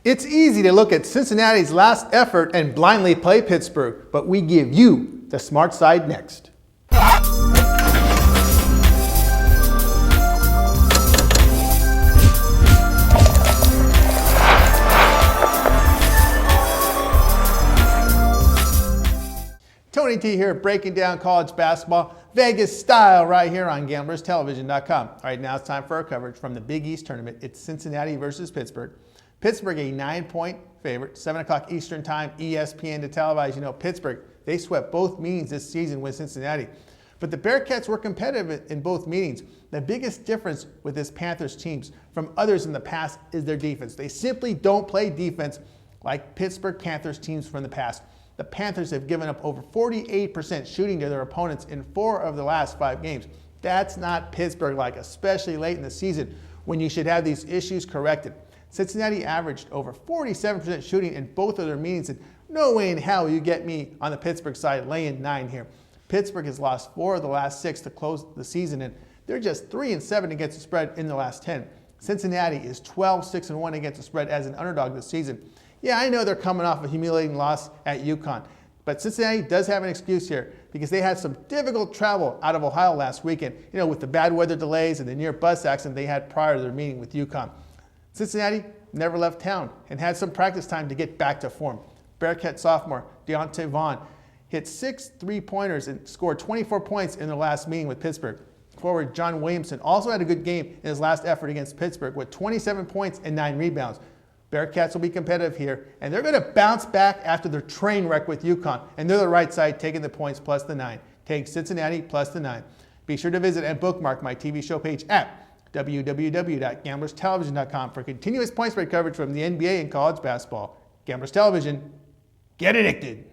It's easy to look at Cincinnati's last effort and blindly play Pittsburgh, but we give you the smart side next. Tony T here, breaking down college basketball, Vegas style, right here on GamblersTelevision.com. All right, now it's time for our coverage from the Big East tournament. It's Cincinnati versus Pittsburgh. Pittsburgh a 9-point favorite, 7 o'clock Eastern time, ESPN to televise. You know, Pittsburgh, they swept both meetings this season with Cincinnati. But the Bearcats were competitive in both meetings. The biggest difference with this Panthers teams from others in the past is their defense. They simply don't play defense like Pittsburgh Panthers teams from the past. The Panthers have given up over 48% shooting to their opponents in 4 of the last 5 games. That's not Pittsburgh-like, especially late in the season when you should have these issues corrected. Cincinnati averaged over 47% shooting in both of their meetings, and no way in hell you get me on the Pittsburgh side laying 9 here. Pittsburgh has lost 4 of the last 6 to close the season, and they're just 3-7 against the spread in the last 10. Cincinnati is 12-6-1 against the spread as an underdog this season. Yeah, I know they're coming off a humiliating loss at UConn, but Cincinnati does have an excuse here because they had some difficult travel out of Ohio last weekend, you know, with the bad weather delays and the near bus accident they had prior to their meeting with UConn. Cincinnati never left town and had some practice time to get back to form. Bearcat sophomore Deontay Vaughn hit 6 3-pointers and scored 24 points in their last meeting with Pittsburgh. Forward John Williamson also had a good game in his last effort against Pittsburgh with 27 points and 9 rebounds. Bearcats will be competitive here, and they're going to bounce back after their train wreck with UConn, and they're the right side taking the points plus the 9. Take Cincinnati plus the 9. Be sure to visit and bookmark my TV show page at www.gamblerstelevision.com for continuous point spread coverage from the NBA and college basketball. Gamblers Television, get addicted.